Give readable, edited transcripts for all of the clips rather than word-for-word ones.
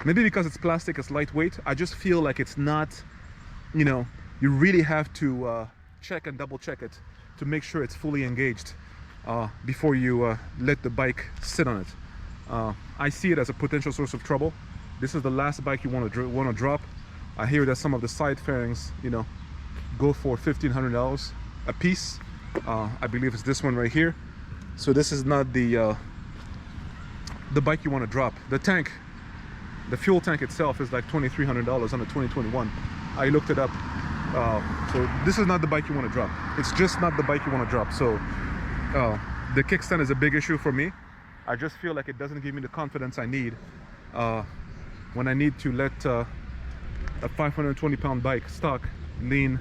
Maybe because it's plastic, it's lightweight. I just feel like it's not, you know, you really have to check and double check it to make sure it's fully engaged before you let the bike sit on it. I see it as a potential source of trouble. This is the last bike you want to drop. I hear that some of the side fairings, you know, go for $1,500 a piece. I believe it's this one right here. So this is not the bike you want to drop. The tank, the fuel tank itself is like $2,300 on the 2021. I looked it up. So this is not the bike you want to drop. It's just not the bike you want to drop. So the kickstand is a big issue for me. I just feel like it doesn't give me the confidence I need when I need to let a 520-pound bike stock lean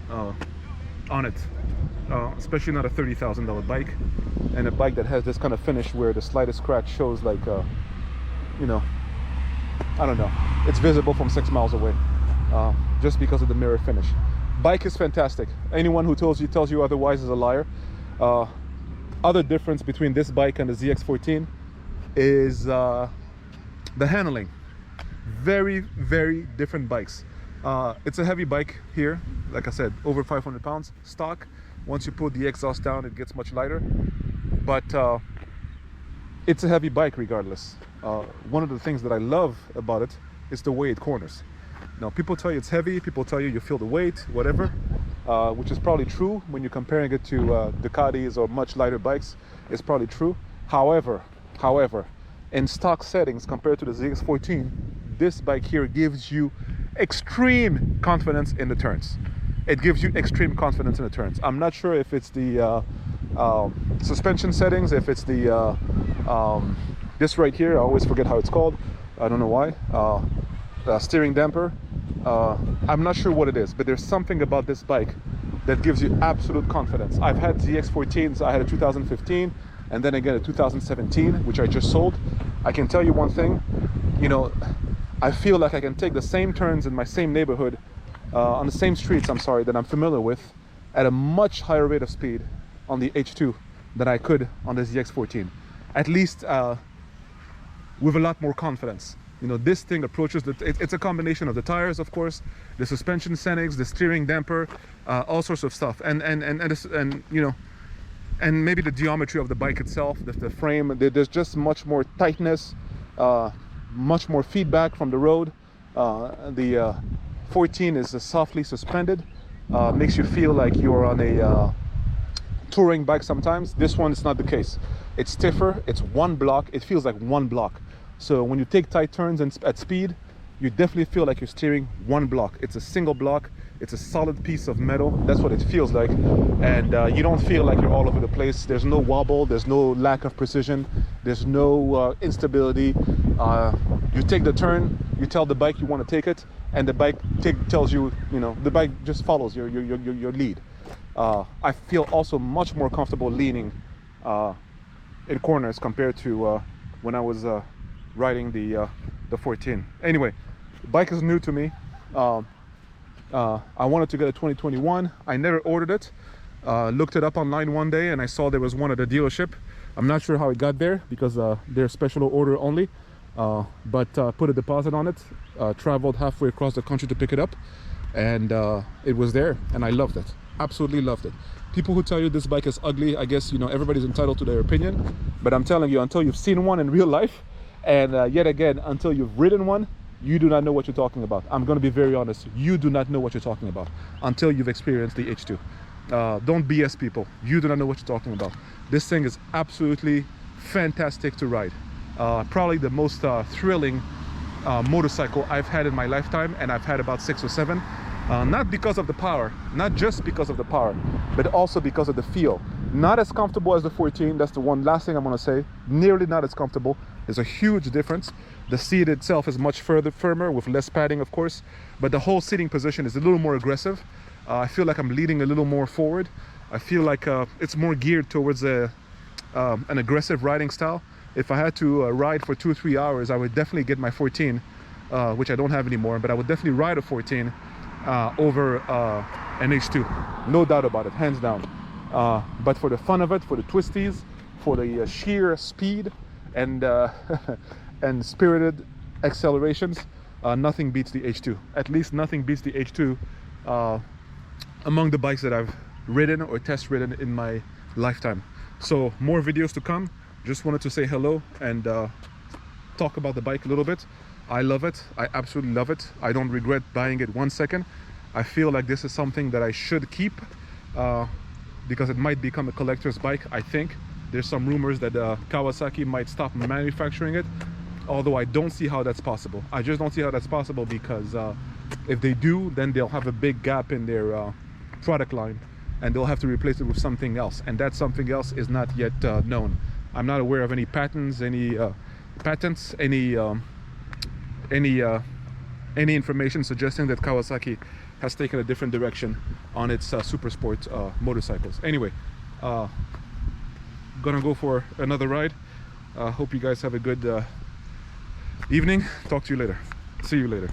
on it, especially not a $30,000 bike, and a bike that has this kind of finish where the slightest scratch shows like, you know, I don't know, it's visible from 6 miles away, just because of the mirror finish. Bike is fantastic. Anyone who tells you otherwise is a liar. Other difference between this bike and the ZX14 is the handling. Very, very different bikes. It's a heavy bike here, like I said, over 500 pounds stock. Once you put the exhaust down, it gets much lighter, but it's a heavy bike regardless. One of the things that I love about it is the way it corners. Now, people tell you it's heavy, people tell you feel the weight, whatever, which is probably true when you're comparing it to Ducatis or much lighter bikes. It's probably true. However, in stock settings compared to the ZX14, this bike here gives you extreme confidence in the turns. It gives you extreme confidence in the turns. I'm not sure if it's the suspension settings, if it's the this right here, I always forget how it's called, I don't know why, steering damper. I'm not sure what it is, but there's something about this bike that gives you absolute confidence. I've had ZX14s. I had a 2015 and then again a 2017, which I just sold. I can tell you one thing, you know, I feel like I can take the same turns in my same neighborhood, on the same streets, I'm sorry, that I'm familiar with, at a much higher rate of speed on the H2 than I could on the ZX14. At least with a lot more confidence. You know, this thing approaches it's a combination of the tires, of course, the suspension settings, the steering damper, all sorts of stuff, and you know, and maybe the geometry of the bike itself, the frame. There's just much more tightness, much more feedback from the road. The 14 is softly suspended, makes you feel like you're on a touring bike sometimes. This one is not the case. It's stiffer, it's one block, it feels like one block. So when you take tight turns and at speed, you definitely feel like you're steering one block. It's a single block, it's a solid piece of metal. That's what it feels like. And you don't feel like you're all over the place. There's no wobble, there's no lack of precision, there's no instability. You take the turn, you tell the bike you want to take it, and the bike tells you, you know, the bike just follows your lead. I feel also much more comfortable leaning in corners compared to when I was riding the 14. Anyway, the bike is new to me. I wanted to get a 2021. I never ordered it. Looked it up online one day and I saw there was one at the dealership. I'm not sure how it got there because they're special order only. But put a deposit on it, traveled halfway across the country to pick it up, and it was there, and I loved it. Absolutely loved it. People who tell you this bike is ugly, I guess, you know, everybody's entitled to their opinion, but I'm telling you, until you've seen one in real life, and yet again, until you've ridden one, you do not know what you're talking about. I'm going to be very honest. You do not know what you're talking about until you've experienced the H2. Don't BS people. You do not know what you're talking about. This thing is absolutely fantastic to ride. Probably the most thrilling motorcycle I've had in my lifetime, and I've had about 6 or 7. Not because of the power, not just because of the power, but also because of the feel. Not as comfortable as the 14, that's the one last thing I'm going to say. Nearly not as comfortable. There's a huge difference. The seat itself is much firmer with less padding, of course, but the whole seating position is a little more aggressive. I feel like I'm leaning a little more forward. I feel like it's more geared towards an aggressive riding style. If I had to ride for 2 or 3 hours, I would definitely get my 14, which I don't have anymore, but I would definitely ride a 14 over an H2. No doubt about it, hands down. But for the fun of it, for the twisties, for the sheer speed and and spirited accelerations, nothing beats the H2. At least nothing beats the H2 among the bikes that I've ridden or test ridden in my lifetime. So more videos to come. Just wanted to say hello and talk about the bike a little bit. I love it. I absolutely love it. I don't regret buying it 1 second. I feel like this is something that I should keep because it might become a collector's bike. I think there's some rumors that Kawasaki might stop manufacturing it, although I don't see how that's possible. I just don't see how that's possible, because if they do, then they'll have a big gap in their product line and they'll have to replace it with something else, and that something else is not yet known. I'm not aware of any patents, any information suggesting that Kawasaki has taken a different direction on its super sport motorcycles. Anyway, gonna go for another ride. Hope you guys have a good evening. Talk to you later. See you later.